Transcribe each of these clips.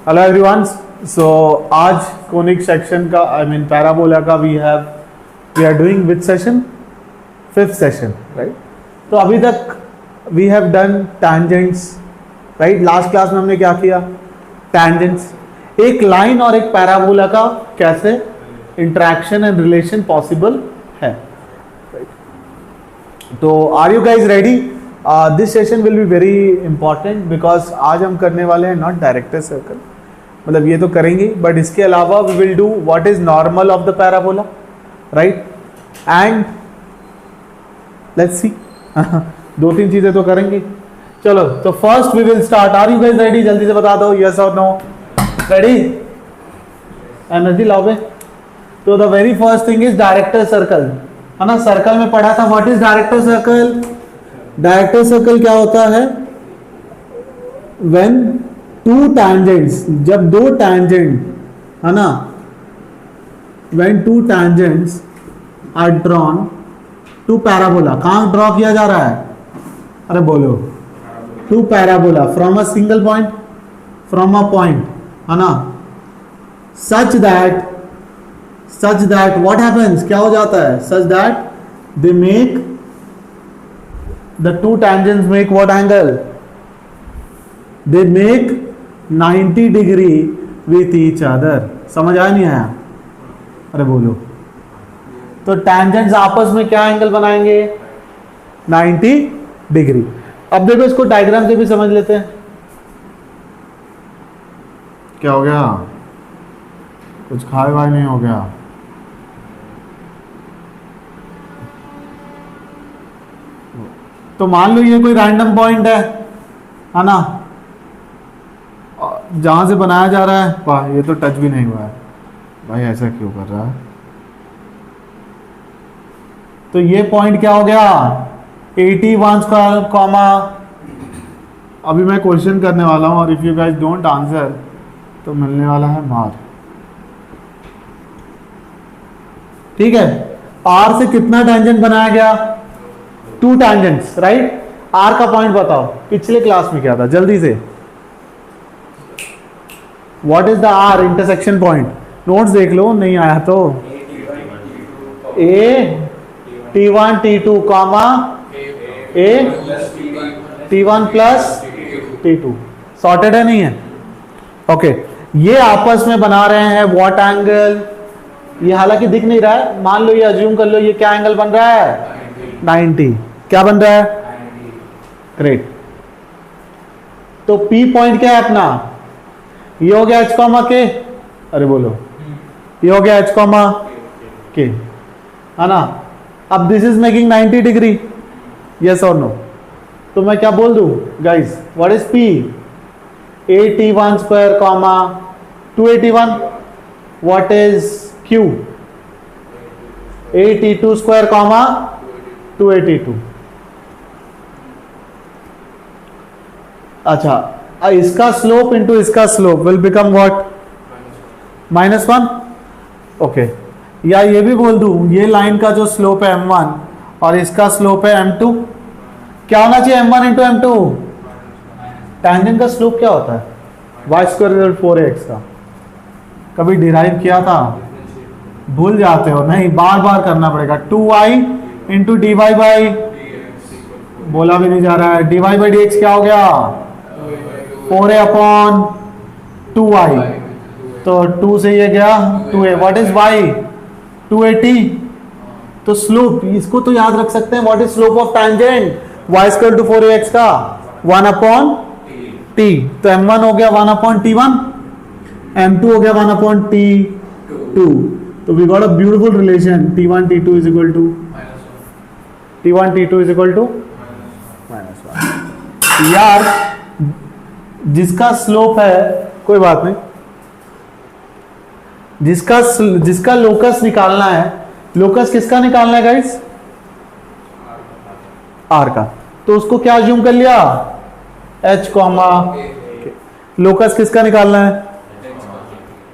Hello everyone. So आज conic section का parabola का we are doing which session, 5th session, right. तो अभी तक we have done tangents, right. Last class में हमने क्या किया? टैंजेंट्स, एक लाइन और एक पैराबोला का कैसे इंटरेक्शन एंड रिलेशन पॉसिबल है, राइट। तो are you guys ready? This session will be very important because आज हम करने वाले हैं नॉट डायरेक्टर सर्कल, मतलब ये तो करेंगे, बट इसके अलावा we will do what is normal of the parabola, right. And let's see, 2-3 चीजें तो करेंगे। चलो, तो first we will start. Are you guys ready? जल्दी से बता दो यस और नो। रेडी? एनर्जी लाओगे? तो the very first thing is director circle, है ना। सर्कल में पढ़ा था what is director circle. Director circle क्या होता है? व्हेन टू टैंजेंट्स, जब दो टैंजेंट, है ना, when two tangents are drawn to parabola. कहां ड्रॉ किया जा रहा है? अरे बोलो, to parabola from a single point, from a point, है ना, सच दैट व्हाट हैपेंस, क्या हो जाता है? Such that they make the two tangents make what angle? They make 90 degree with each other। समझ आया नहीं आया? अरे बोलो। तो tangents आपस में क्या एंगल बनाएंगे? 90 डिग्री। अब देखो, इसको डायग्राम से भी समझ लेते हैं। क्या हो गया? कुछ खाए वाए नहीं हो गया? तो मान लो ये कोई रैंडम पॉइंट है ना, जहां से बनाया जा रहा है। वाह, ये तो टच भी नहीं हुआ है भाई, ऐसा क्यों कर रहा है? तो ये पॉइंट क्या हो गया? 81 स्क्वायर कॉमा। अभी मैं क्वेश्चन करने वाला हूं और if you guys don't answer तो मिलने वाला है मार, ठीक है। आर से कितना टेंजेंट बनाया गया? 2 टैंजेंट्स, राइट। आर का पॉइंट बताओ, पिछले क्लास में क्या था? जल्दी से, what is the R intersection point? Notes देख लो, नहीं आया तो। A T1 T2 comma a T1 plus T2। Sorted है? नहीं है? ओके। ये आपस में बना रहे हैं व्हाट एंगल? ये हालांकि दिख नहीं रहा है, मान लो, ये अज्यूम कर लो, ये क्या एंगल बन रहा है? 90। क्या बन रहा है? ग्रेट। तो P पॉइंट क्या है अपना? ये हो गया H कॉमा के। अरे बोलो, ये हो गया H कॉमा के, है ना। अब this is making 90 degree, yes और नो? तो मैं क्या बोल दूं guys? What is P? 81 square comma 281। What is Q? 82 square comma 282। अच्छा, इसका स्लोप इंटू इसका slope will become what? -1। Okay. या ये भी बोल दूं, ये लाइन का जो स्लोप है m1 और इसका स्लोप है m2, क्या होना चाहिए? m1 into m2। टैंजेंट का स्लोप क्या होता है? y² 4ax का। कभी डिराइव किया था? भूल जाते हो? नहीं, बार बार करना पड़ेगा। 2y इंटू dy बाई, बोला भी नहीं जा रहा है, dy बाई dx क्या हो गया? 4a upon 2y। तो 2 से ये गया 2a। What is y? 280। तो स्लोप, इसको तो याद रख सकते हैं। What is slope of tangent? y² 4ax का 1 अपॉन t। तो m1 हो गया 1 अपॉन t1, m2 हो गया 1 अपॉन t2। तो we got a beautiful relation, t1 t2 is equal to T1 T2 is equal to -1। यार, जिसका स्लोप है, कोई बात नहीं, जिसका लोकस निकालना है, लोकस किसका निकालना है गाइस? आर का। तो उसको क्या अज्यूम कर लिया? H comma. लोकस किसका निकालना है?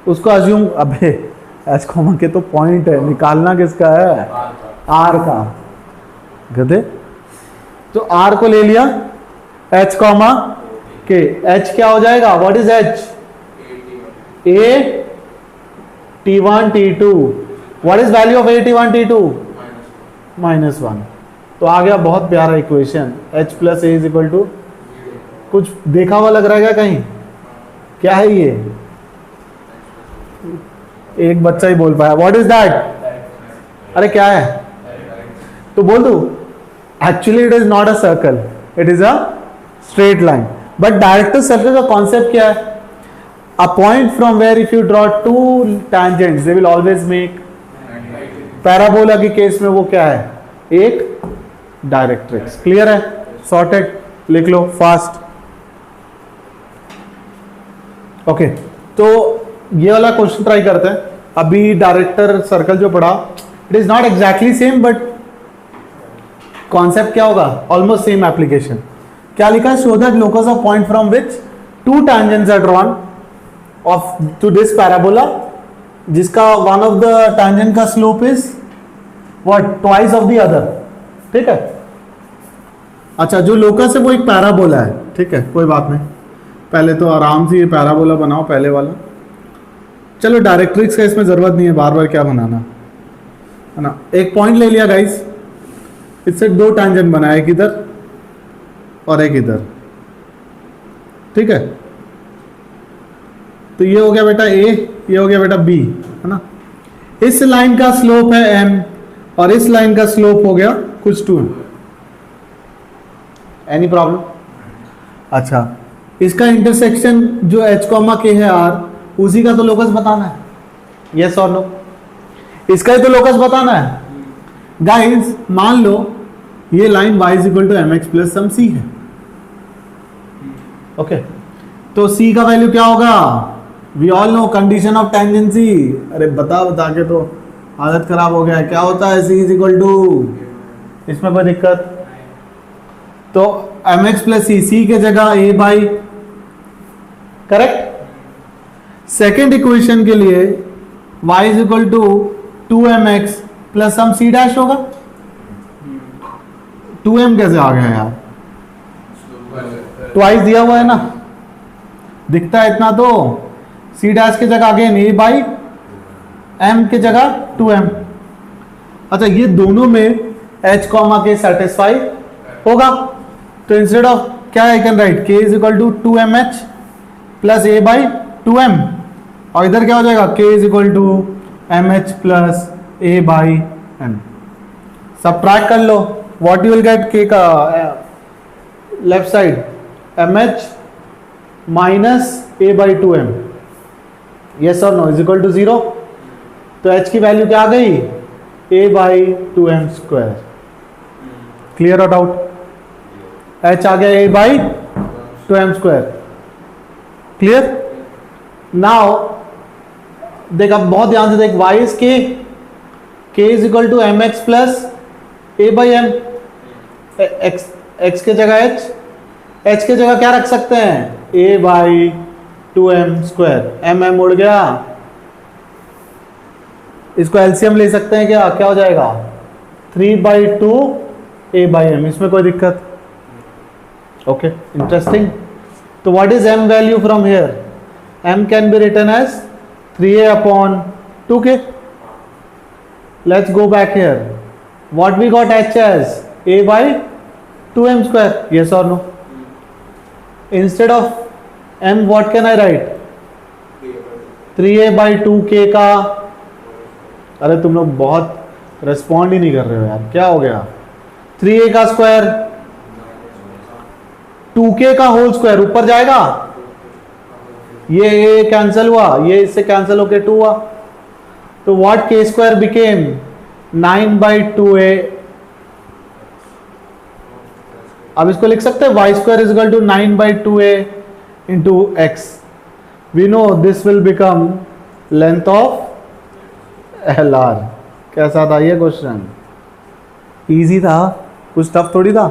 उसको अज्यूम, अबे H कॉमा के तो पॉइंट है, निकालना किसका है? आर का। गधे। तो आर को ले लिया, H कॉमा के। H क्या हो जाएगा? What is H? A T1 T2, what is value of a T1 T2? -1। तो आ गया बहुत प्यारा equation, h plus a is equal to, कुछ देखा हुआ लग रहा है क्या कहीं? क्या है ये? एक बच्चा ही बोल पाया, व्हाट इज दैट? अरे क्या है? तो बोल दो, actually it is not a circle, it is a straight line. But director circle का कॉन्सेप्ट क्या है? A point from where if you draw two tangents they will always make, parabola के केस में वो क्या है? एक डायरेक्ट्रिक्स। क्लियर है? सॉर्टेड, लिख लो फास्ट। ओके, तो ये वाला क्वेश्चन ट्राई करते हैं। अभी डायरेक्टर सर्कल जो पढ़ा, it is not exactly same, but concept क्या होगा? Almost same application. क्या लिखा है? Show that locus of point from which two tangents are drawn of to this parabola, जिसका वन ऑफ द टैंजेंट का slope is what? Twice of the other. ठीक है? अच्छा, जो लोकस है वो एक पैराबोला है। ठीक है, कोई बात नहीं, पहले तो आराम से ये पैराबोला बनाओ, पहले वाला। चलो, डायरेक्ट्रिक्स का इसमें जरूरत नहीं है, बार बार क्या बनाना है ना। एक पॉइंट ले लिया गाइस, इससे दो टैंजेंट बना, एक इधर और एक इधर। ठीक है, तो ये हो गया बेटा ए, ये हो गया बेटा बी, है ना। इस लाइन का स्लोप है एम और इस लाइन का स्लोप हो गया कुछ 2। Any problem? अच्छा, इसका इंटरसेक्शन जो h, k है r, उसी का तो लोकस बताना है। यस और नो? इसका ही तो लोकस बताना है। गाइस मान लो ये line y is equal to mx plus some c है। ओके, तो c का वैल्यू क्या होगा? We all know condition of tangency. अरे बता के तो हालत खराब हो गया है। क्या होता है? c इज इक्वल टू, इसमें कोई दिक्कत? तो mx प्लस c के जगह a by, correct. Second equation के लिए y is equal to 2mx plus some c dash होगा। 2m कैसे आ गया यार? ट्वाइस दिया हुआ है ना, दिखता है इतना। तो c डैश के जगह अगेन a बाई m के जगह 2m। अच्छा, ये दोनों में h, k सेटिस्फाई होगा, तो इंस्टेड ऑफ क्या I can write k is equal to 2mh plus a by 2m, और इधर क्या हो जाएगा? k is equal to mh plus a by m। Subtract कर लो, what you will get? k का left side mh minus a by 2m, yes और no, is equal to 0। तो h की वैल्यू क्या आ गई? a by 2m square. Clear और डाउट? h आ गया a by 2m square. Clear? Now देख, अब बहुत ध्यान से देख, y is k is equal to mx plus a by m। x के जगह h के जगह क्या रख सकते हैं? a by 2m square. m उड़ गया, इसको एलसीएम ले सकते हैं क्या? क्या हो जाएगा? 3 बाई 2 a बाई m। इसमें कोई दिक्कत? Okay, interesting. तो what is m value from here? m can be written as 3a upon 2k। Let's go back here, what we got h as a by 2m square. Yes और no? Instead of m what can I write? 3a by 2k का, अरे तुम लोग बहुत respond ही नहीं कर रहे हो यार, क्या हो गया? 3a का स्क्वायर 2k का होल स्क्वायर ऊपर जाएगा, ये a कैंसिल हुआ, ये इससे कैंसिल होके 2 हुआ, तो what k square became 9 by 2a। अब इसको लिख सकते हैं y square is equal to 9 by 2a into x। We know this will become length of LR। कैसा था ये क्वेश्चन? इजी था, कुछ टफ थोड़ी था।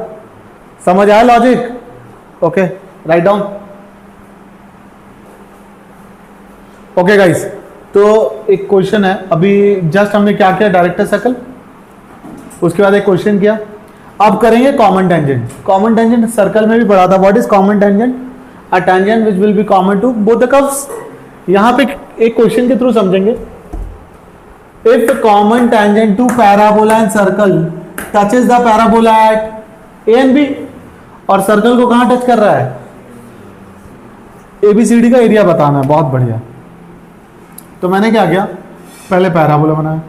समझ आया logic? Okay, write down. Okay guys, तो एक क्वेश्चन है, अभी जस्ट हमने क्या किया? डायरेक्टर सर्कल, उसके बाद एक क्वेश्चन किया। अब करेंगे common tangent. Common tangent circle में भी पढ़ा था। What is common tangent? A tangent which will be common to both the curves. यहां पे एक क्वेश्चन के थ्रू समझेंगे। If common tangent to parabola and circle touches the parabola at A and B, और सर्कल को कहां टच कर रहा है? एबीसीडी का एरिया बताना है। बहुत बढ़िया। तो मैंने क्या किया, पहले पैराबोला बनाया,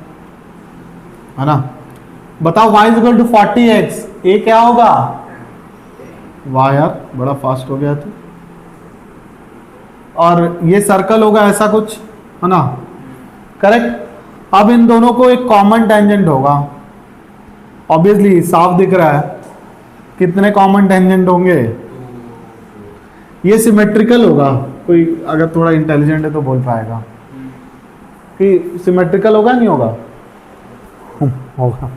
है ना। बताओ y is equal to 40x, a क्या होगा? वाह यार बड़ा फास्ट हो गया तू। और ये सर्कल होगा ऐसा कुछ, है ना, करेक्ट। अब इन दोनों को एक कॉमन टेंजेंट होगा, ऑब्वियसली साफ दिख रहा है। कितने कॉमन टेंजेंट होंगे? ये सिमेट्रिकल होगा। कोई अगर थोड़ा इंटेलिजेंट है तो बोल पाएगा कि सिमेट्रिकल होगा नहीं होगा? होगा।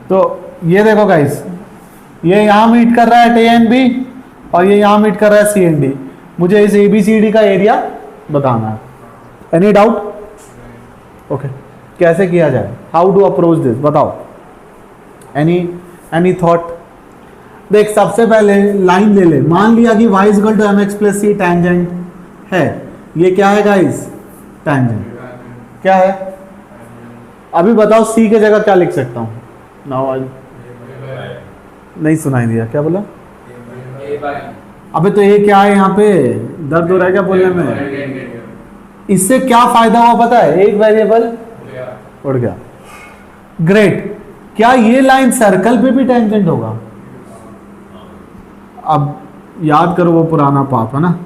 तो ये देखो गाइस, ये यहां मीट कर रहा है ए एंड बी, और ये यहां मीट कर रहा है सी एंड डी। मुझे इस एबीसीडी का एरिया बताना है। Any doubt? ओके, कैसे किया जाए? हाउ टू अप्रोच दिस, बताओ। Any thought? देख, सबसे पहले लाइन ले ले। मान लिया कि y equal to mx plus c tangent है। ये क्या है गाइस? टेंजेंट। क्या है? अभी बताओ c के जगह क्या लिख सकता हूं? नाउ नहीं सुनाई दिया, क्या बोला? अबे तो ये क्या है? यहाँ पे दर्द हो रहा है क्या बोलने में? इससे क्या फायदा हुआ पता है? एक वेरिएबल उड़ गया। ग्रेट। क्या ये लाइन सर्कल पे भी टेंजेंट होगा? अब याद करो वो पुराना पाप, है ना।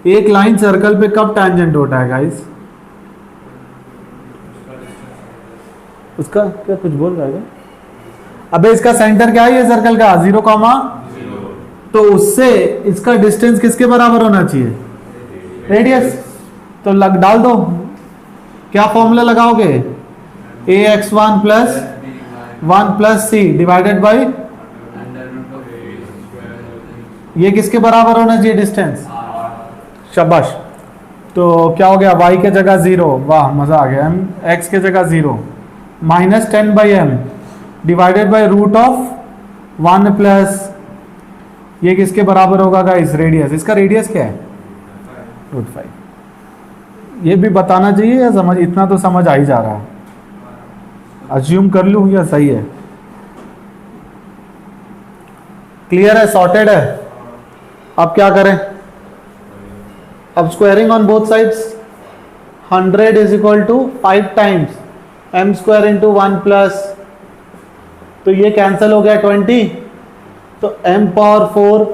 एक लाइन सर्कल पे कब टेंजेंट होता है गाइस? उसका क्या कुछ बोल रहा है? अबे इसका सेंटर क्या है ये सर्कल का? 0, तो उससे इसका डिस्टेंस किसके बराबर होना चाहिए? रेडियस। तो डाल दो। क्या फॉर्मूला लगाओगे? ax1 plus 1 plus c divided by, ये किसके बराबर होना चाहिए डिस्टेंस? शाबाश। तो क्या हो गया? y के जगह 0, वाह मजा आ गया। x के जगह 0 minus 10 by m divided by root of 1 plus, ये किसके बराबर होगा गाइस? रेडियस। इसका रेडियस क्या है? √5। ये भी बताना चाहिए या समझ? इतना तो समझ आ ही जा रहा है। अज्यूम कर लूं या सही है? क्लियर है? सॉर्टेड है? अब क्या करें? अब squaring on both sides. 100 is equal to 5 times m square into 1 plus, तो ये कैंसिल हो गया 20, तो m power 4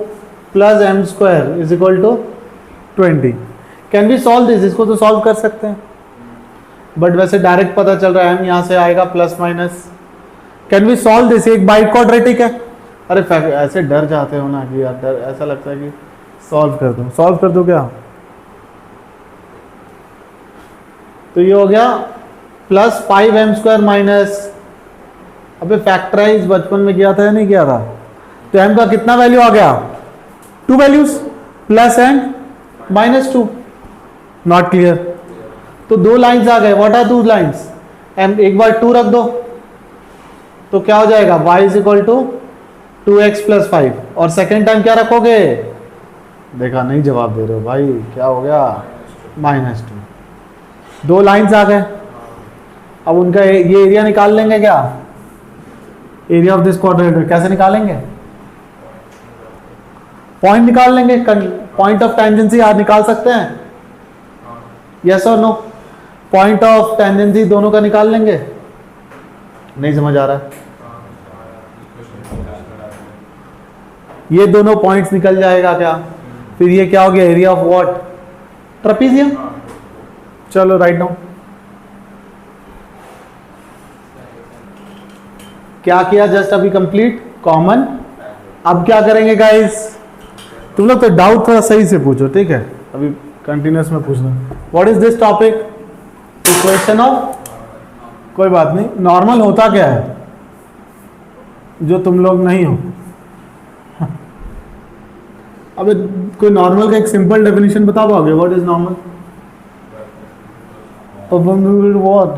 plus m square is equal to 20। Can we solve this? इसको तो सॉल्व कर सकते हैं, बट वैसे डायरेक्ट पता चल रहा है m यहां से आएगा plus minus. Can we solve this? एक बाइट क्वाड्रेटिक है। अरे ऐसे डर जाते हो ना कि यार, डर ऐसा लगता है कि सॉल्व कर दूं। सॉल्व कर दूं क्या? तो ये हो गया प्लस 5m स्क्वायर माइनस, अबे फैक्टराइज बचपन में किया था या नहीं किया था? तो m का कितना वैल्यू आ गया? 2 values, plus and minus 2। Not clear? तो 2 लाइंस आ गए। What are 2 lines? m एक बार 2 रख दो तो क्या हो जाएगा? y is equal to 2x plus 5, और सेकेंड टाइम क्या रखोगे? देखा नहीं जवाब दे रहे हो भाई, क्या हो गया? -2। 2 लाइंस आ गए। अब उनका ये एरिया निकाल लेंगे क्या? एरिया ऑफ दिस क्वाड्रेटर कैसे निकालेंगे? पॉइंट निकाल लेंगे। पॉइंट ऑफ टेंजेंसी आज निकाल सकते हैं? यस और नो? पॉइंट ऑफ टेंजेंसी दोनों का निकाल लेंगे? नहीं समझ आ रहा है? ये दोनों पॉइंट्स निकल जाएगा क्या? फिर ये क्या हो गया? Area of what? ट्रेपेजियम। चलो राइट डाउन। क्या किया जस्ट अभी? Complete common. अब क्या करेंगे गाइस? तुम लोग तो डाउट थोड़ा सही से पूछो, ठीक है? अभी कंटिन्यूस में पूछना। What is this topic? Equation of, कोई बात नहीं। नॉर्मल होता क्या है जो तुम लोग नहीं हो? अब कोई नॉर्मल का एक सिंपल डेफिनेशन बता पाओगे? What is normal? व्हाट?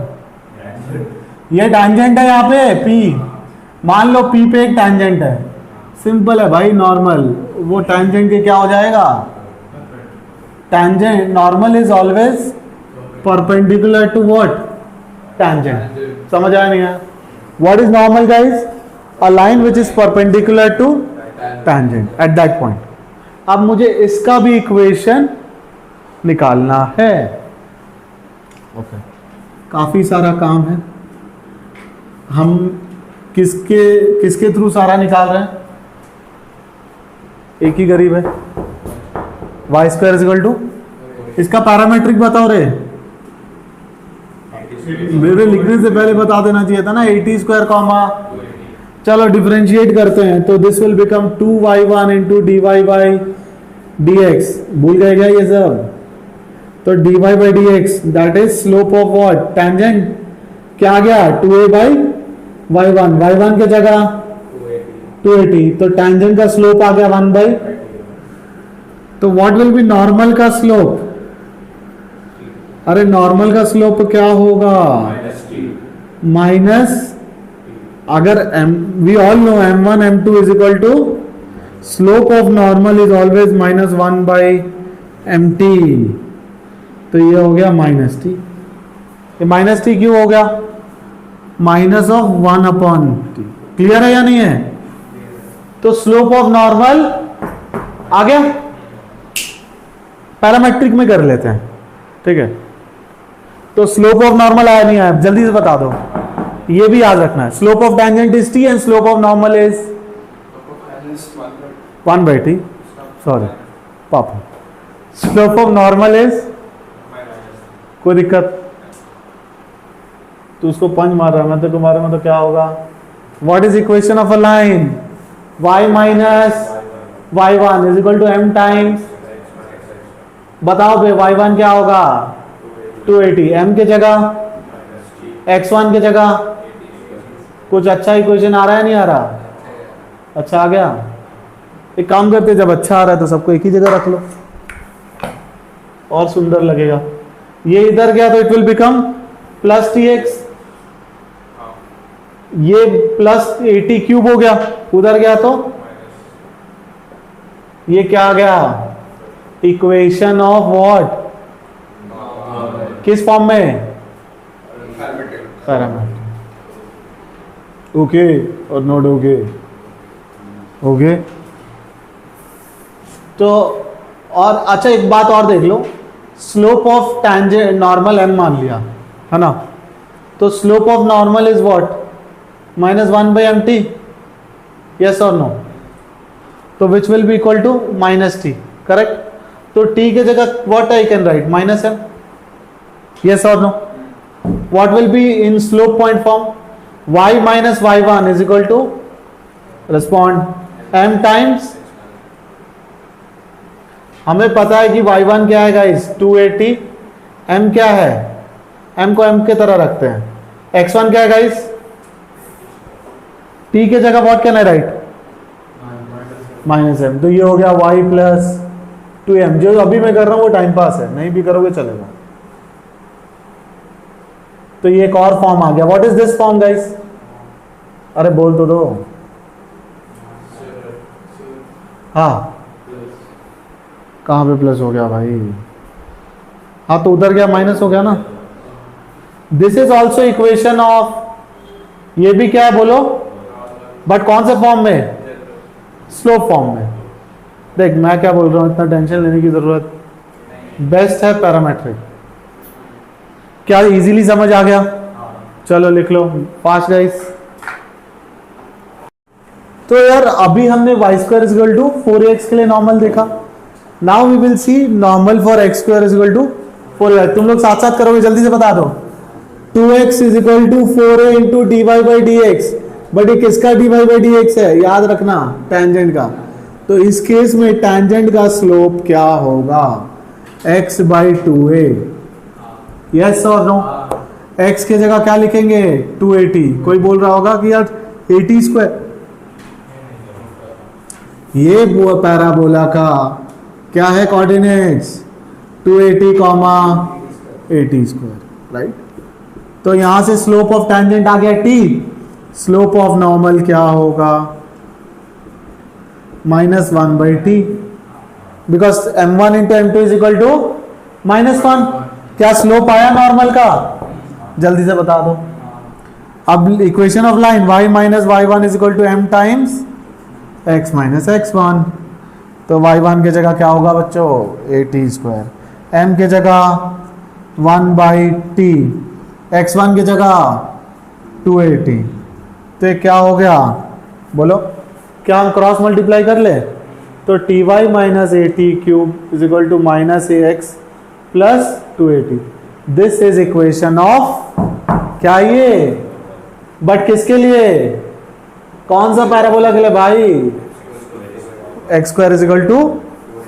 ये टैंजेंट है यहाँ पे P। मान लो P पे एक टैंजेंट है, सिंपल है भाई नॉर्मल। वो टैंजेंट के क्या हो जाएगा? tangent normal is always perpendicular to what? Tangent. समझ आया नहीं आया? What is normal guys? A line which is perpendicular to tangent at that point. अब मुझे इसका भी इक्वेशन निकालना है. ओके, काफी सारा काम है. हम किसके थ्रू सारा निकाल रहे हैं? एक ही गरीब है. वाई स्क्वायर इक्वल टू, इसका पैरामेट्रिक बताओ रे. मेरे लिखने से पहले बता देना चाहिए था ना. 80 स्क्वायर कॉमा, चलो डिफरेंशिएट करते हैं. तो this will become 2y1 into d y by d x. भूल गए क्या ये सब? तो d y by d x that is slope of what? Tangent. क्या आ गया? 2a by y1. y1 की जगह 280. तो टेंजेंट का स्लोप आ गया 1 बाई. तो व्हाट विल बी नॉर्मल का स्लोप? अरे नॉर्मल का स्लोप क्या होगा? माइनस, अगर m, we all know m1 m2 is equal to slope of normal is always minus 1 by mt. तो ये हो गया माइनस टी. ये माइनस टी क्यों हो गया? Minus of 1 upon t. Clear है या नहीं है? तो स्लोप ऑफ नॉर्मल आ गया. पैरामेट्रिक में कर लेते हैं, ठीक है. तो स्लोप ऑफ नॉर्मल आया नहीं आया? जल्दी से बता दो. ये भी याद रखना है. Slope of tangent is T and slope of normal is 1 by T. Sorry पापा, स्लोप ऑफ नॉर्मल इज, कोई दिक्कत? तो उसको पंच मार रहा है, मैं तो तुम्हारे में तो क्या होगा? What is equation of a line? y minus y1 is equal to m times, बताओ बे y1 क्या होगा? 280. m के जगह x1 के जगह कुछ अच्छा इक्वेशन आ रहा है नहीं आ रहा? अच्छा आ गया. एक काम करते, जब अच्छा आ रहा है तो सबको एक ही जगह रख लो और सुंदर लगेगा. ये इधर गया तो it will become plus tx. ये प्लस 80 क्यूब हो गया. उधर गया तो ये क्या आ गया? Equation of what? किस फॉर्म में? पैरामीटर. ओके और नॉट ओके? ओके. तो और अच्छा एक बात और देख लो. Slope of tangent normal m मान लिया है ना. तो slope of normal is what? Minus 1 by mt. Yes और नो? तो which will be equal to minus T. Correct. तो t के जगह what I can write? Minus m. Yes और no? What will be in slope point form? y minus y1 is equal to, respond, m times. हमें पता है कि y1 क्या है गाइस? 280. m क्या है? m को m के तरह रखते हैं. x1 क्या है गाइस? t के जगह what can I right? Minus m. तो ये हो गया y प्लस 2m. जो अभी मैं कर रहा हूं वो टाइम पास है, नहीं भी करोगे चलेगा. तो ये एक और फॉर्म आ गया. What is this form guys? अरे बोल तो दो. हाँ, कहां पे प्लस हो गया भाई? हाँ तो उधर गया माइनस हो गया ना. This is also equation of, ये भी क्या है बोलो? बट कौन से फॉर्म में? स्लोप फॉर्म में. देख मैं क्या बोल रहा हूं, इतना टेंशन लेने की जरूरत, बेस्ट है पैरामेट्रिक. क्या इजीली समझ आ गया? चलो लिख लो फास्ट गाइस. तो यार अभी हमने y square is equal to 4x के लिए नॉर्मल देखा. Now we will see normal for x square is equal to 4a. तुम लोग साथ साथ करोगे, जल्दी से बता दो. 2x is equal to 4a into d y by d x. But ये किसका d y by d x है? याद रखना, टेंजेंट का. तो इस केस में टेंजेंट का स्लोप क्या होगा? x by 2a. यस और नो? x के जगह क्या लिखेंगे? 280. कोई बोल रहा होगा कि यार 80 स्क्वायर. ये पैराबोला का क्या है कोऑर्डिनेट्स? 280 comma 80 square. राइट. तो यहां से स्लोप ऑफ टेंजेंट आ गया t. स्लोप ऑफ नॉर्मल क्या होगा? -1 by t. Because m1 into m two is equal to -1। क्या स्लोप आया नॉर्मल का? जल्दी से बता दो। अब equation of line y minus y1 is equal to m times x minus x1। तो y1 की जगह क्या होगा बच्चों? at²। m की जगह 1/t, x1 की जगह 2at। तो ये क्या हो गया बोलो? क्या हम क्रॉस मल्टीप्लाई कर ले? तो t y minus a t cube is equal to minus a x plus 2at। This is equation of क्या ये? बट किसके लिए? कौन सा पैराबोला के लिए भाई? x² is equal to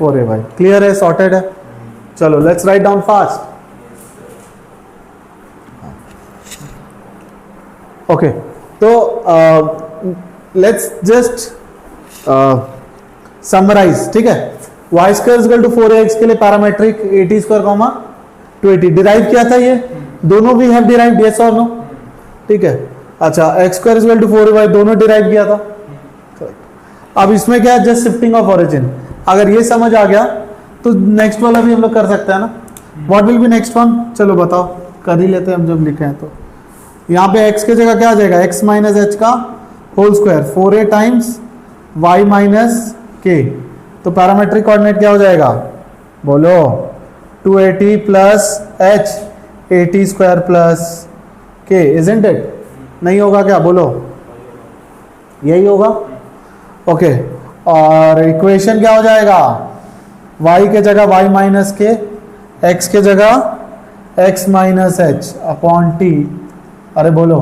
4ay। Clear है? सॉर्टेड है? चलो let's write down fast. Okay, तो लेट्स जस्ट समराइज। ठीक है, y² is equal to 4ax के लिए पैरामेट्रिक at², 2at डिराइव किया था। ये दोनों भी हैव डिराइव्ड, यस और नो? ठीक है। अच्छा, x² is equal to 4ay दोनों डिराइव किया था। अब इसमें क्या है? Just shifting of origin. अगर ये समझ आ गया तो नेक्स्ट वाला भी हम लोग कर सकते हैं ना। What will B next one? चलो बताओ, कर ही लेते हैं हम जब लिखे हैं। तो यहाँ पे x की जगह क्या आ जाएगा? x माइनस एच का whole square 4a times y minus k। तो पैरामेट्रिक कोऑर्डिनेट क्या हो जाएगा बोलो? 2at plus h at² plus k, isn't it? नहीं होगा क्या बोलो? यही होगा। ओके, और इक्वेशन क्या हो जाएगा? y के जगह y माइनस k, x के जगह x minus H upon t। अरे बोलो।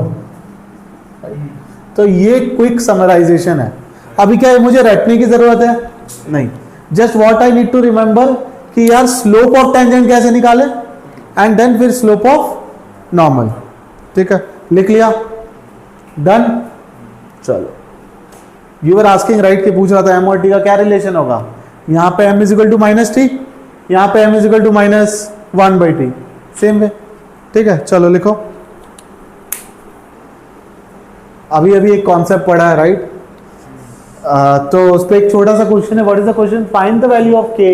तो ये क्विक समराइजेशन है। अभी क्या है, मुझे रटने की जरूरत है? नहीं, just what I need to remember कि यार स्लोप ऑफ टेंजेंट कैसे निकाले, एंड देन फिर स्लोप ऑफ नॉर्मल। ठीक है, लिख लिया? डन। चलो, यू वर आस्किंग राइट, कि पूछ रहा था m और t का क्या रिलेशन होगा। यहाँ पे m is equal to minus t, यहाँ पे m is equal to -1/t, same way. ठीक है, चलो लिखो। अभी अभी एक कॉन्सेप्ट पढ़ा है, राइट? तो उस पर एक छोटा सा क्वेश्चन है। What is the question? Find the value of k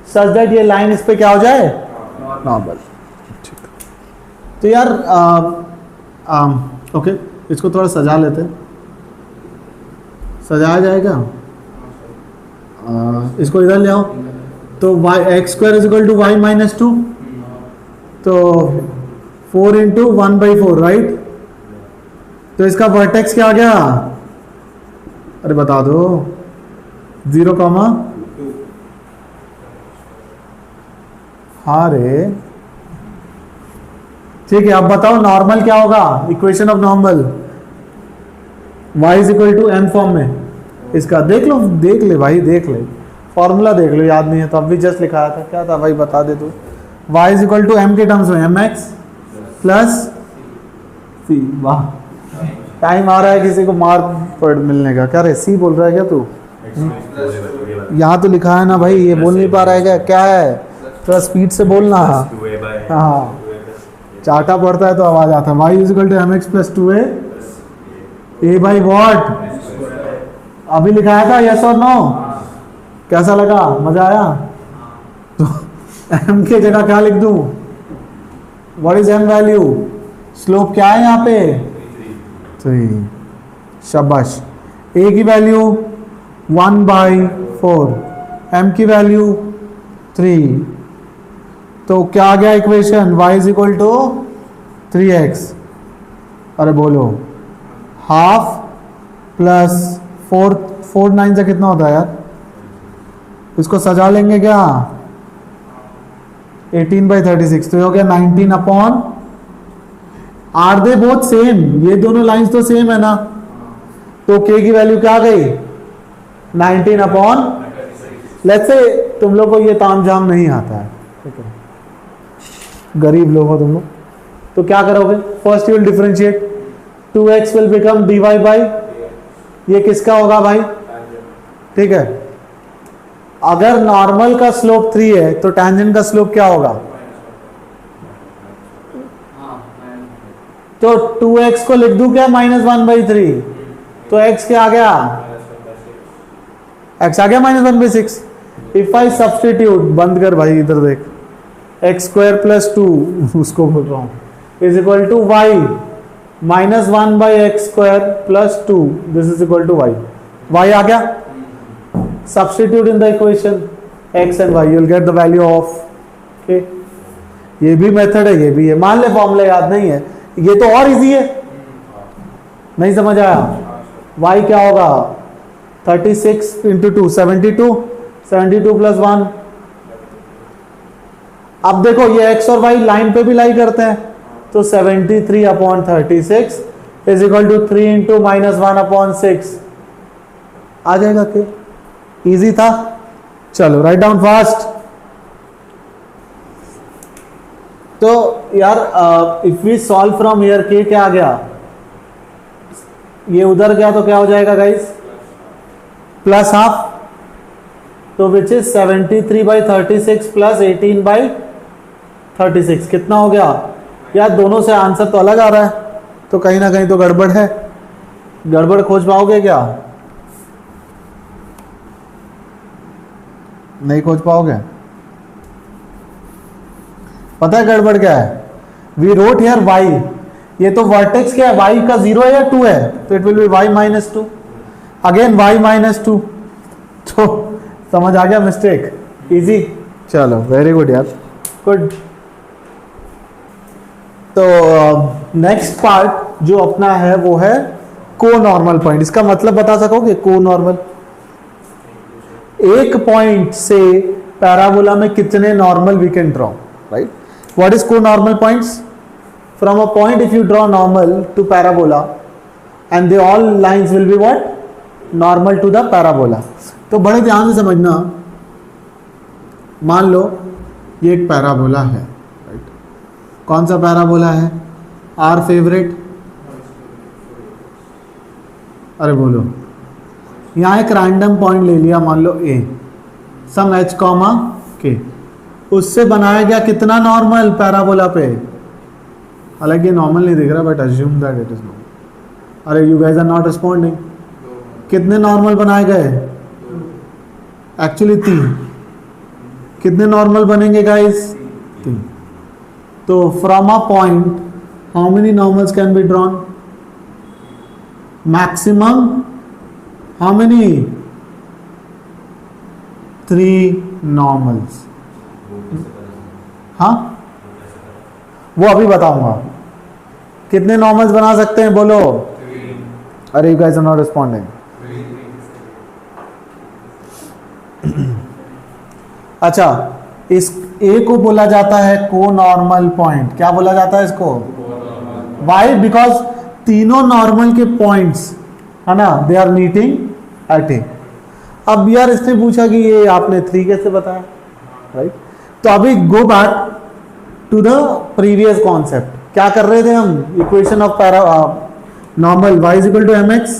such that ये लाइन इस पे क्या हो जाए? नॉर्मल। तो यार ओके, इसको थोड़ा सजा लेते हैं। सजाया जाएगा? इसको इधर ले आओ। तो x² is equal to y minus 2, तो 4 इंटू 1/4, राइट? तो इसका वर्टेक्स क्या आ गया? अरे बता दो। 0, हाँ रे, ठीक है। अब बताओ नॉर्मल क्या होगा? Equation of normal y is equal to m form में। इसका देख लो, देख ले भाई, देख ले फॉर्मूला, देख लो। याद नहीं है तो अभी जस्ट लिखाया था। क्या था भाई, बता दे तू। y is equal to m के टर्म्स में mx प्लस c। वाह, टाइम आ रहा है किसी को मार पड़ मिलने का। क्या रे, c बोल रहा है क्या तू? यहाँ तो लिखा है ना भाई, ये बोल नहीं पा रहा है क्या? क्या है, थोड़ा स्पीड से बोलना। हाँ, चाटा पड़ता है तो आवाज आता है। y is equal to mx plus 2a a by what? अभी लिखाया था, यस और नो? कैसा लगा? मजा आया? तो m के जगह क्या लिख दूं? What is m value? Slope क्या है यहाँ पे? 3। शाबाश। a की वैल्यू 1/4, m की वैल्यू 3। तो क्या आ गया equation? y is equal to 3x। अरे बोलो, हाफ प्लस 4 9 से कितना होता है यार? इसको सजा लेंगे क्या? 18/36, तो हो गया 19 upon. Are they both same, ये दोनों लाइंस तो सेम है ना। तो k की वैल्यू क्या आ गई? 19 अपॉन। लेट्स से तुम लोग को ये तामझाम नहीं आता है, ठीक है, गरीब लोग हो तुम लोग, तो क्या करोगे? First you will differentiate. 2x will become dy by, ये किसका होगा भाई? ठीक है, अगर नॉर्मल का स्लोप 3 है तो टेंजेंट का स्लोप क्या होगा? तो 2x को लिख दूं क्या? -1/3। तो x क्या आ गया? x आ गया -1/6। इफ आई सब्सटीट्यूट, बंद कर भाई इधर देख, एक्स स्क्वायर प्लस टू, उसको बोल रहा हूँ, is equal to y minus one by x square plus two, this is equal to y. Y आ गया, substitute in the equation x and y, you will get the value of. Okay, ये भी method है, ये भी है. मान ले फॉर्मूला याद नहीं है, ये तो और इजी है. नहीं समझ आया? y क्या होगा, 36 इंटू टू 72, 72 प्लस 1. अब देखो ये x और y लाइन पे भी लाई करते हैं, तो 73 upon 36 is equal to 3 into minus 1 upon 6 आ जाएगा. क्या इजी था? चलो राइट डाउन फास्ट. तो यार if we solve from here के क्या आ गया, ये उधर गया तो क्या हो जाएगा गाइस, प्लस हाफ, तो which is 73 by 36 plus 18 by 36, कितना हो गया यार? दोनों से आंसर तो अलग आ रहा है, तो कहीं ना कहीं तो गड़बड़ है. गड़बड़ खोज पाओगे क्या? नहीं खोज पाओगे? पता है गड़बड़ क्या है? वी रोट हियर वाई, ये तो वर्टेक्स क्या है, y का 0 है या 2 है, तो it will be y minus 2, again y minus 2. तो समझ आ गया मिस्टेक? इजी. चलो वेरी गुड यार, गुड. तो नेक्स्ट पार्ट जो अपना है वो है को नॉर्मल पॉइंट. इसका मतलब बता सकोगे को नॉर्मल? एक पॉइंट से पैराबोला में कितने normal we can draw, right? What is conormal points? From a point if you draw normal to parabola and they all lines will be what? Normal to the parabola. तो बड़े ध्यान से समझना. मान लो ये एक पैराबोला है, राइट? कौन सा पैराबोला है? आर फेवरेट, अरे बोलो. यहाँ एक रैंडम पॉइंट ले लिया, मान लो ए, सम एच कॉमा के, उससे बनाया गया कितना नॉर्मल पैराबोला पे? हालांकि नॉर्मल नहीं दिख रहा, but assume that it is normal. अरे you guys are not responding. कितने नॉर्मल बनाए गए? एक्चुअली 3. कितने नॉर्मल बनेंगे गाइस? 3. तो from a point how many normals can be drawn? Maximum how many? 3 normals. हाँ, वो अभी बताऊंगा. कितने नॉर्मल्स बना सकते हैं बोलो? अरे you guys are not responding. अच्छा, इस ए को बोला जाता है को नॉर्मल पॉइंट. क्या बोला जाता है इसको? वाई? बिकॉज तीनों नॉर्मल के पॉइंट्स है ना, दे आर मीटिंग एट ए. अब यार इसने पूछा कि ये आपने 3 कैसे बताया, राइट? तो अभी go back to the previous concept. क्या कर रहे थे हम? Equation of normal y is equal to mx.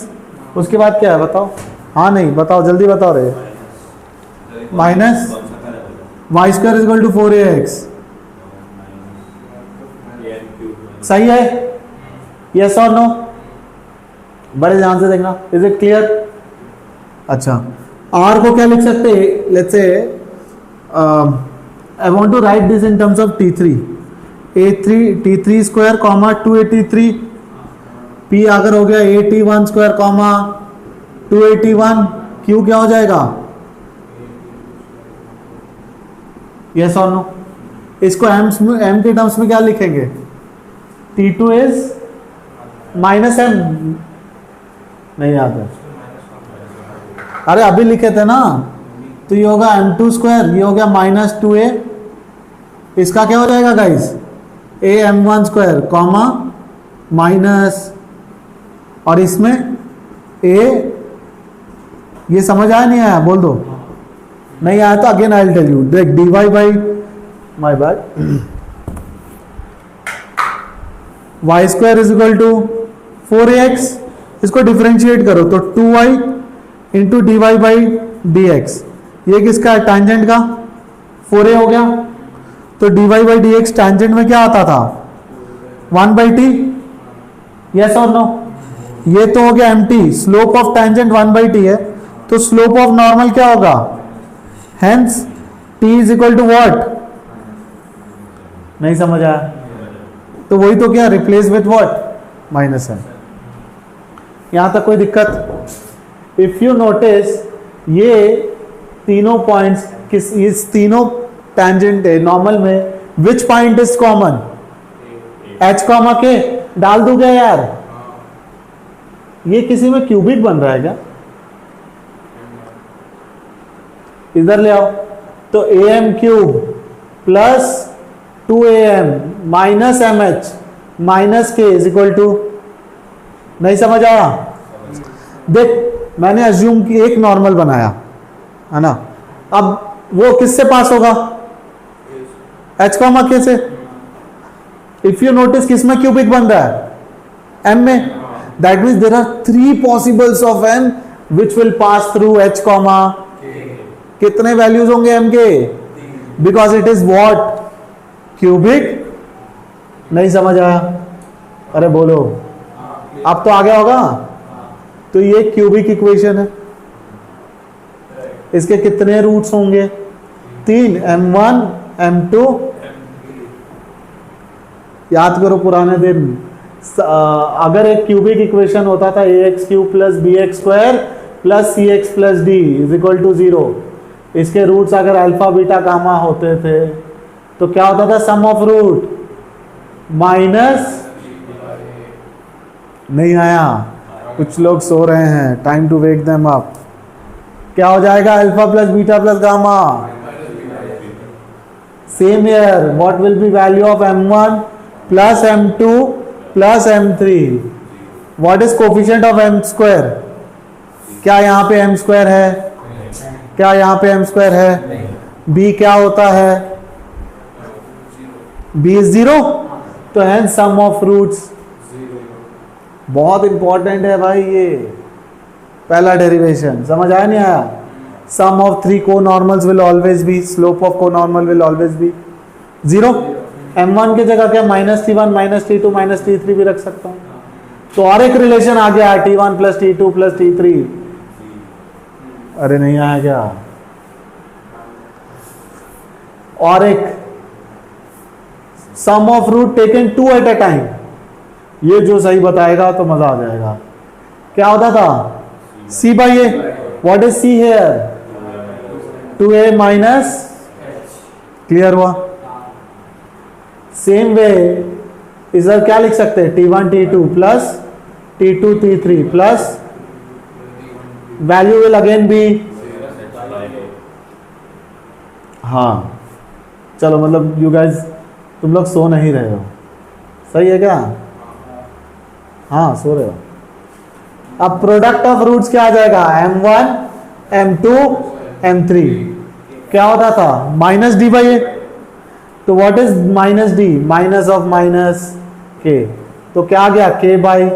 उसके बाद क्या है बताओ? हाँ नहीं बताओ, जल्दी बताओ रे. Minus y square is equal to 4ax. सही है? यस और नो? बड़े ध्यान से देखना. Is it clear? अच्छा, r को क्या लिख सकते हैं? Let's say I want to write this in terms of T3. T3 square comma 283. P अगर हो गया AT1 स्क्वायर कॉमा 281. Q क्या हो जाएगा? यस और नो? इसको m के टर्म्स में क्या लिखेंगे? T2 is minus m. नहीं याद है? अरे अभी लिखे थे ना. तो ये होगा m2 स्क्वायर, ये हो गया माइनस 2a. इसका क्या हो जाएगा guys? a m1 square comma minus, और इसमें a, ये समझ आया नहीं आया? बोल दो. नहीं आया तो again I will tell you. देख dy by, my bad, y square is equal to 4ax. इसको डिफरेंशिएट करो तो 2y into dy by dx. ये किसका है? टैंजेंट का. 4a हो गया. तो dy बाई dx टैंजेंट में क्या आता था? 1/t. यस और नो? ये तो हो गया mt. Slope of tangent 1/t है, तो स्लोप ऑफ नॉर्मल क्या होगा? Hence t is equal to what, नहीं समझ आया? तो वही तो क्या, replace with what, minus m. यहां तक कोई दिक्कत? इफ यू नोटिस ये तीनों पॉइंट्स किस, इस तीनों टेंजेंट है नॉर्मल में, which point is common? H comma के डाल दूंगा यार। ये किसी में क्यूबिक बन रहा है क्या? इधर ले आओ। तो a m cube plus 2am minus m h minus k is equal to, नहीं समझ आया? देख मैंने अज्यूम की एक नॉर्मल बनाया है ना, अब वो किससे पास होगा? एच कॉमा के से। इफ यू नोटिस किसमें क्यूबिक बन रहा है? एम में। That means there are 3 possibles of m which will pass through h comma. कितने वैल्यूज होंगे एम के? Because it is what, cubic. नहीं समझ आया? अरे बोलो, अब तो आ गया होगा। तो ये क्यूबिक इक्वेशन है। इसके कितने रूट्स होंगे? 3, m1 m2। याद करो पुराने दिन, अगर एक क्यूबिक इक्वेशन होता था ax cube plus bx square plus cx plus d is equal to 0, इसके रूट्स अगर अल्फा बीटा गामा होते थे तो क्या होता था? सम ऑफ रूट माइनस, नहीं आया? कुछ लोग सो रहे हैं, time to wake them up. क्या हो जाएगा? Alpha plus beta plus gamma. Same here, what will be value of m1 plus m2 plus m3? What is coefficient of m square? क्या यहां पे m स्क्वायर है? क्या यहां पे m स्क्वायर है? b क्या होता है? b is 0। तो है सम ऑफ रूट्स, बहुत इंपॉर्टेंट है भाई ये पहला डेरिवेशन। समझ आया नहीं आया? Sum of 3 conormals will always be, slope of conormal will always be 0। m1 की जगह क्या -t1 -t2 -t3 भी रख सकता हूं। तो और एक रिलेशन आ गया t1 plus t2 plus t3। अरे नहीं आया क्या? और एक sum of root taken 2 at a time. ये जो सही बताएगा तो मजा आ जाएगा। क्या होता था? c by a. What is c here? 2a minus, clear हुआ? सेम वे इधर क्या लिख सकते हैं? t1 t2 plus t2 t3 plus value will again be, हाँ चलो, मतलब यू गाइज तुम लोग सो नहीं रहे हो, सही है क्या? हाँ सो रहे हो। अब प्रोडक्ट ऑफ रूट्स क्या आ जाएगा? m1 m2 m3। क्या होता था? माइनस डी बाई ए। तो what is minus D? Minus of minus के। तो क्या आ गया? k by.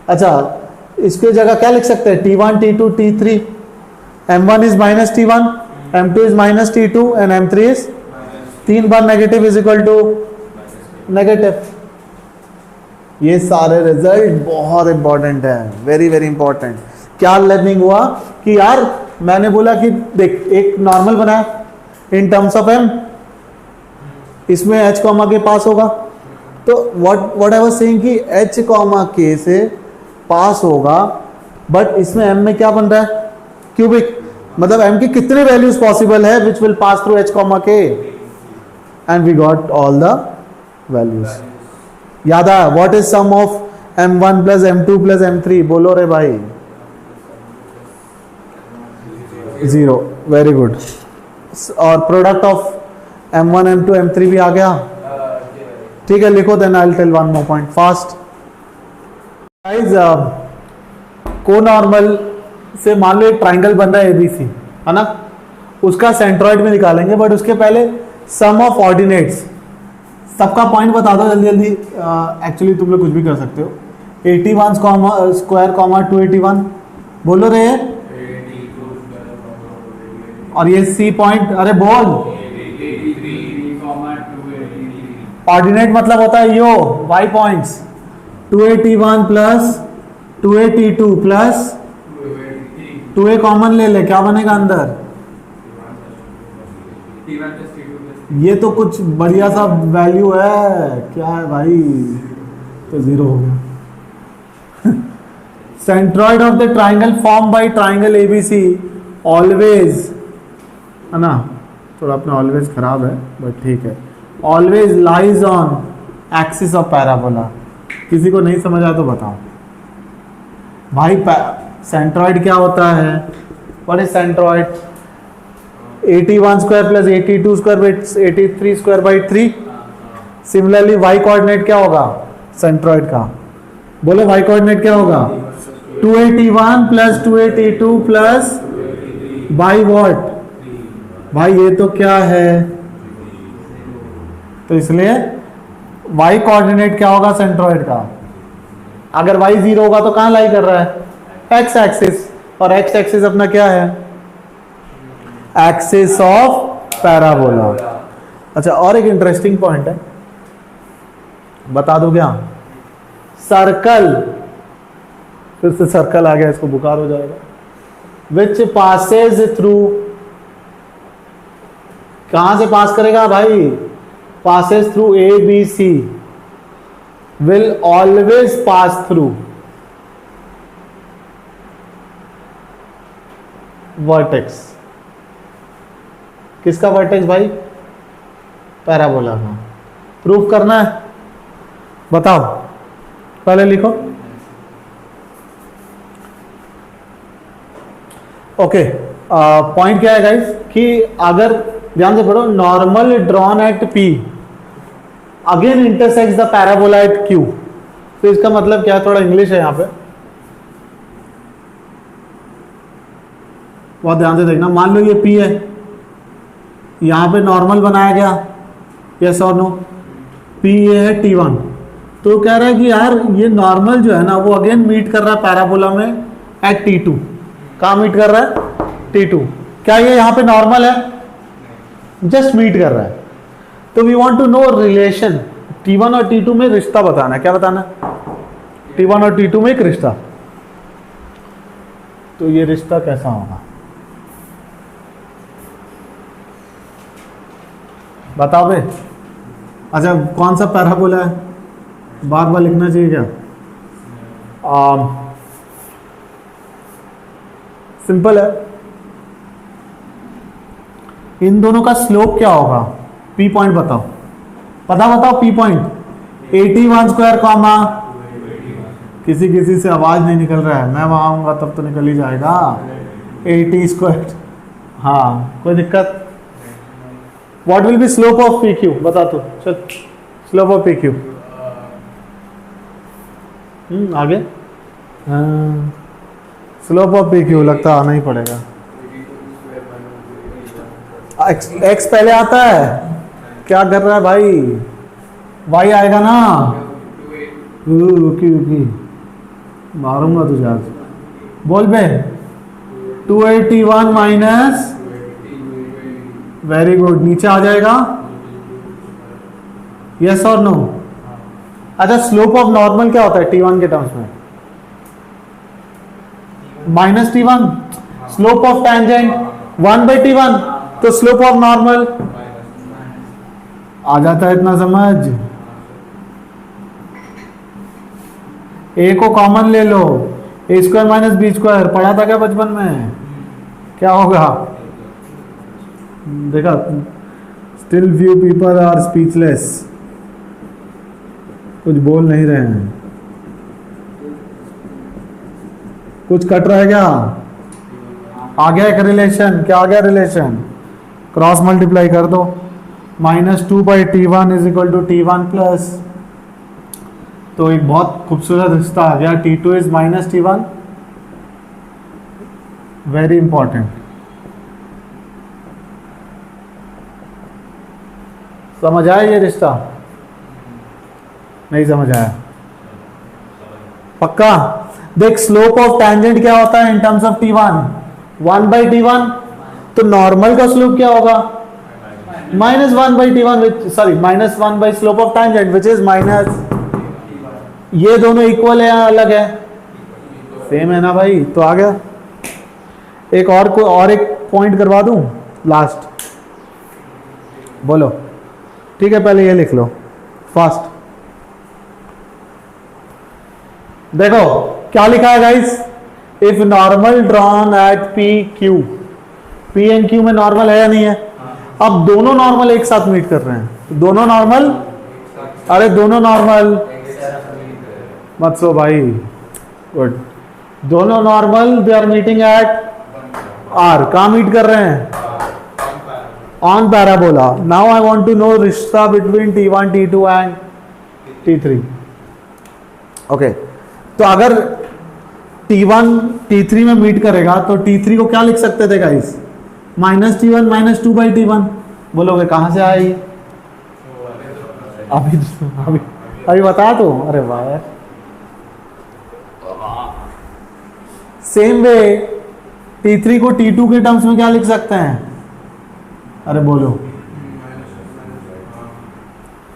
अच्छा, इसके जगह क्या लिख सकते हैं? t1 t2 t3। m1 is minus t1, m2 is minus t2 and m3 is, 3 बार negative is equal to negative. ये सारे रिजल्ट बहुत इंपॉर्टेंट है, वेरी वेरी इंपॉर्टेंट। क्या लर्निंग हुआ कि यार मैंने बोला कि देख एक नॉर्मल बनाया इन टर्म्स ऑफ m, इसमें h कॉमा के पास होगा। तो व्हाट आई वाज सेइंग कि h कॉमा के से पास होगा, बट इसमें m में क्या बन रहा है? क्यूबिक। मतलब m की कितने वैल्यूज पॉसिबल है which will pass through h comma k, and we got all the values. याद आया? What is sum of m1 plus m2 plus m3? बोलो रे भाई। 0। Very good. और product of m1 m2 m3 भी आ गया। ठीक है, लिखो then I will tell one more point fast. Guys, conormal से मान लो एक ट्राइंगल बन रहा है एबीसी, है ना? उसका सेंट्रॉइड में निकालेंगे, बट उसके पहले सम ऑफ ऑर्डिनेट्स। सबका पॉइंट बता दो जल्दी जल्दी। एक्चुअली तुम लोग कुछ भी कर सकते हो। 81 स्क्वायर कॉमा 281 बोलो रे। और ये सी पॉइंट, अरे बोल। ऑर्डिनेट मतलब होता है यो y points. 281 plus 282 plus 2a common ले ले, क्या बनेगा अंदर? ये तो कुछ बढ़िया सा वैल्यू है, क्या है भाई, तो जीरो हो गया। Centroid of the triangle form by triangle ABC always, है ना, थोड़ा अपना ऑलवेज खराब है बट ठीक है, always lies on axis of parabola. किसी को नहीं समझ आया तो बताओ भाई, सेंट्रॉइड क्या होता है, व्हाट इज सेंट्रॉइड? 81 स्क्वायर प्लस 82 square by 83 square by 3। Similarly y coordinate क्या होगा सेंट्रॉइड का, बोलो वाई कोऑर्डिनेट क्या होगा? 281 प्लस 282 प्लस बाई वॉट, भाई ये तो क्या है, तो इसलिए वाई कोऑर्डिनेट क्या होगा सेंट्रॉइड का? अगर वाई जीरो होगा तो कहां लाई कर रहा है? एक्स एक्सिस, और एक्स एक्सिस अपना क्या है? Axis of parabola. अच्छा, और एक इंटरेस्टिंग पॉइंट है, बता दो क्या? सर्कल, फिर से सर्कल आ गया, इसको बुखार हो जाएगा। विच पासेज थ्रू, कहां से पास करेगा भाई? Passes through a b c, will always pass through vertex. किसका वर्टेक्स भाई? पैराबोला का। प्रूफ करना है, बताओ, पहले लिखो। ओके, पॉइंट क्या है गाइस कि अगर ध्यान से पढ़ो, normal drawn at p again intersects the parabola at q. तो इसका मतलब क्या है, थोड़ा इंग्लिश है यहां पे, बहुत ध्यान से देखना। मान लो ये पी है, यहां पे नॉर्मल बनाया गया, यस और नो, पी ये है T1, तो कह रहा है कि यार ये नॉर्मल जो है ना वो अगेन मीट कर रहा है पैराबोला में एट T2। कहां मीट कर रहा है? T2। क्या ये यहां पे नॉर्मल है? जस्ट मीट कर रहा है। तो we want to know relation, T1 और T2 में रिश्ता बताना है। क्या बताना? T1 और T2 में एक रिश्ता। तो ये रिश्ता कैसा होगा बताओ बे। अच्छा, कौन सा पैराबोला है, बार बार लिखना चाहिए क्या? सिंपल है, इन दोनों का स्लोप क्या होगा? पी पॉइंट बताओ, पता बताओ पी पॉइंट। 81 स्क्वायर कॉमा, किसी किसी से आवाज नहीं निकल रहा है, मैं वहां आऊंगा तब तो निकल ही जाएगा। 80 स्क्वायर, हाँ कोई दिक्कत? What will B slope of P Q, बता तो चल, स्लोप ऑफ पी क्यू। आगे स्लोप ऑफ पी क्यू लगता आना ही पड़ेगा। एक्स पहले आता है, क्या कर रहा है भाई? वाई आएगा ना, मारूंगा तुझे आज, बोल बे। 281 माइनस, वेरी गुड, नीचे आ जाएगा, यस और नो? अच्छा, स्लोप ऑफ नॉर्मल क्या होता है T1 के टर्म्स में? Minus T1। Slope of tangent 1/T1, तो स्लोप ऑफ नॉर्मल आ जाता है, इतना समझ। ए को कॉमन ले लो, a square minus b square, पढ़ा था क्या बचपन में? क्या होगा? देखा, still few people are speechless, कुछ बोल नहीं रहे हैं, कुछ कट रहा है क्या? आ गया एक रिलेशन, क्या आ गया रिलेशन? क्रॉस मल्टीप्लाई कर दो, -2/T1 is equal to T1 plus, तो एक बहुत खूबसूरत रिश्ता आ गया, T2 is -T1। Very important, समझ आया ये रिश्ता? नहीं समझ आया? पक्का? देख, स्लोप ऑफ टैंजेंट क्या होता है in terms of T1? 1/T1, तो नॉर्मल का स्लोप क्या होगा? -1/T1, sorry -1 by slope of tangent which is minus. ये दोनों इक्वल है या अलग है? सेम है ना भाई, तो आ गया। एक और एक पॉइंट करवा दूं लास्ट, बोलो। ठीक है, पहले ये लिख लो फास्ट। देखो क्या लिखा है guys, if normal drawn at P Q, P and Q में नॉर्मल है या नहीं है? अब दोनों नॉर्मल एक साथ मीट कर रहे हैं, दोनों नॉर्मल, अरे दोनों नॉर्मल मत सो भाई, गुड, दोनों normal they are meeting at R, कहां मीट कर रहे हैं? On parabola. Now I want to know रिश्ता between T1 T2 and T3। Okay, तो अगर T1 T3 में मीट करेगा तो T3 को क्या लिख सकते थे गाइस? -T1 -2 by T1। बोलोगे कहां से आई? अभी अभी अभी बता दो। अरे वाह यार, सेम वे T3 को T2 के टर्म्स में क्या लिख सकते हैं? अरे बोलो,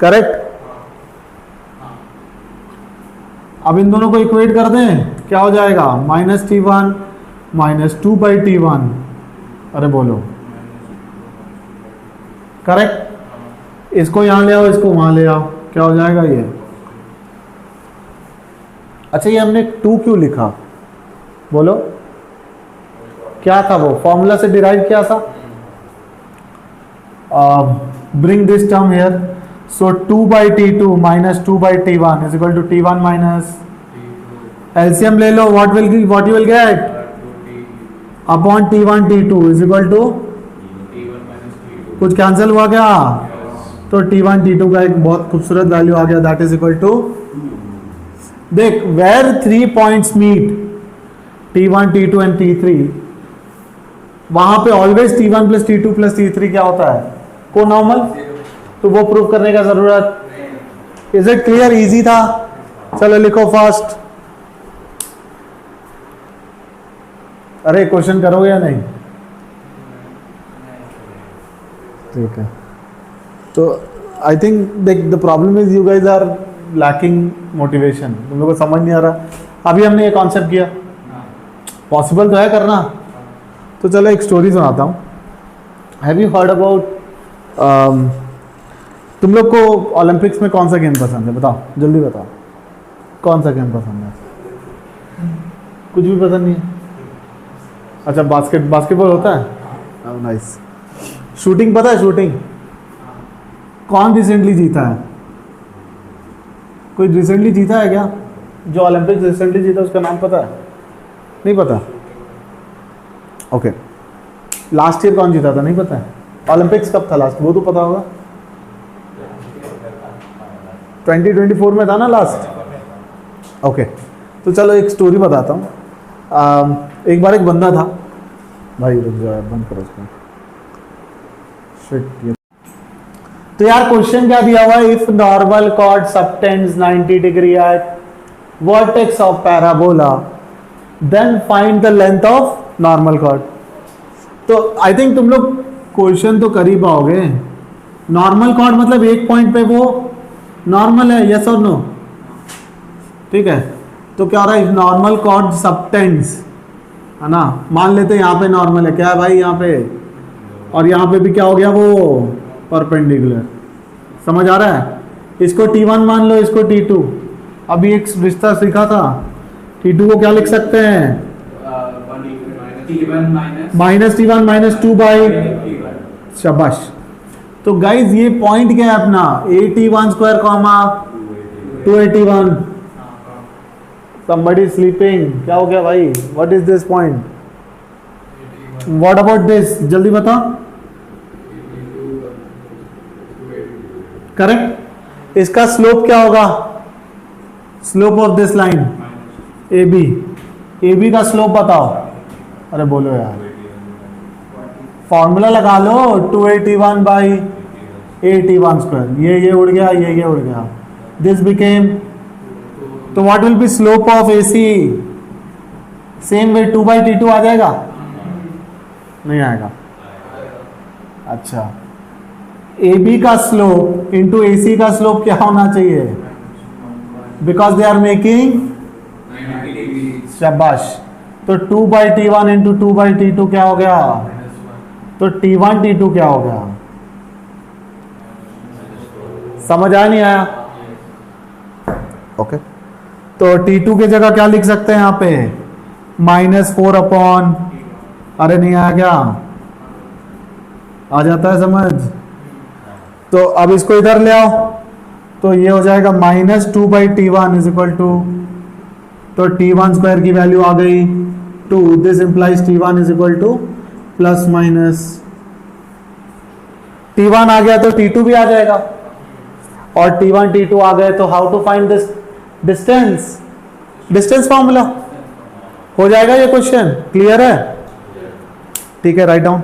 करेक्ट। अब इन दोनों को इक्वेट कर दें, क्या हो जाएगा? -T1 -2 by T1। अरे बोलो, करेक्ट। इसको यहां ले आओ, इसको वहां ले आओ, क्या हो जाएगा ये? अच्छा, ये हमने 2 क्यों लिखा? बोलो, क्या था वो? फॉर्मूला से डिराइव किया था। Bring this term here, so 2 by T2 -2 by T1 is equal to T1 minus, LCM ले लो, what you will get upon T1 T2 is equal to, कुछ कैंसिल हुआ क्या? तो T1 T2 का एक बहुत खूबसूरत वैल्यू आ गया, दैट इज इक्वल टू, देख where 3 points meet T1 T2 and T3, वहां पे always T1 plus T2 plus T3 क्या होता है? को नॉर्मल। तो वो प्रूव करने का जरूरत, इज इट क्लियर? इजी था। चलो लिखो फास्ट। अरे क्वेश्चन करोगे या नहीं? ठीक है, तो I think the problem is you guys are lacking motivation, तुम लोगों को समझ नहीं आ रहा। अभी हमने ये कॉन्सेप्ट किया, पॉसिबल तो है करना। तो चलो एक स्टोरी सुनाता हूँ। हैव यू हर्ड अबाउट, तुम लोग को ओलंपिक्स में कौन सा गेम पसंद है? बताओ, जल्दी बताओ, कौन सा गेम पसंद है? कुछ भी पसंद नहीं है? अच्छा, बास्केटबॉल होता है, नाइस। शूटिंग पता है? शूटिंग कौन रिसेंटली जीता है? कोई रिसेंटली जीता है क्या? जो ओलंपिक्स रिसेंटली जीता उसका नाम पता है? नहीं पता? ओके, लास्ट ईयर कौन जीता था? नहीं पता है? ओलंपिक्स कब था लास्ट? वो तो पता होगा, 2024 में था ना लास्ट। ओके, तो चलो एक स्टोरी बताता हूँ। एक बार एक बंदा था, भाई रुक जाओ, बंद करो उसको। शिट, तो यार क्वेश्चन क्या दिया हुआ है? If normal chord subtends 90 degree at vertex of parabola, then find the length of normal chord. तो आई थिंक तुम लोग क्वेश्चन तो कर ही पाओगे। नॉर्मल कॉर्ड मतलब एक पॉइंट पे वो नॉर्मल है, यस और नो? ठीक है, तो क्या हो रहा है? नॉर्मल कॉर्ड सबटेंड्स, है ना, मान लेते हैं यहाँ पे नॉर्मल है, क्या है भाई यहाँ पे, और यहाँ पे भी क्या हो गया? वो परपेंडिकुलर। समझ आ रहा है? इसको T1 मान लो, इसको T2। अभी एक रिश्ता सीखा था, T2 को क्या लिख सकते हैं? -T1 -2 बाई, शाबाश। तो गाइज ये पॉइंट क्या है अपना? 81 स्क्वायर कॉमा 281। somebody sleeping, क्या हो गया भाई? what is this point? what about this? जल्दी बताओ। करेक्ट। इसका स्लोप क्या होगा? Slope of this line AB, AB का स्लोप बताओ। अरे बोलो यार, फॉर्मूला लगा लो, 281 बाई 81 स्क्वायर, ये उड़ गया, ये उड़ गया, दिस बिकेम, तो what will B slope of AC? Same way 2 by T2 आ जाएगा? नहीं आएगा। अच्छा, AB का स्लोप इंटू AC का स्लोप क्या होना चाहिए? बिकॉज दे आर मेकिंग, शाबाश। तो 2 by T1 into 2 by T2 क्या हो गया? तो T1 T2 क्या हो गया? समझ आया नहीं आया? ओके तो T2 की जगह क्या लिख सकते हैं यहाँ पे, -4 अपॉन, अरे नहीं आया क्या, आ जाता है समझ? तो अब इसको इधर ले आओ, तो ये हो जाएगा -2/T1 इज इक्वल टू, तो T1 स्क्वायर की वैल्यू आ गई 2, this implies T1 is equal two plus minus, T1 आ गया तो T2 भी आ जाएगा, और T1 T2 आ गए तो how to find this distance, distance formula हो जाएगा ये क्वेश्चन, क्लियर है? ठीक है, राइट डाउन।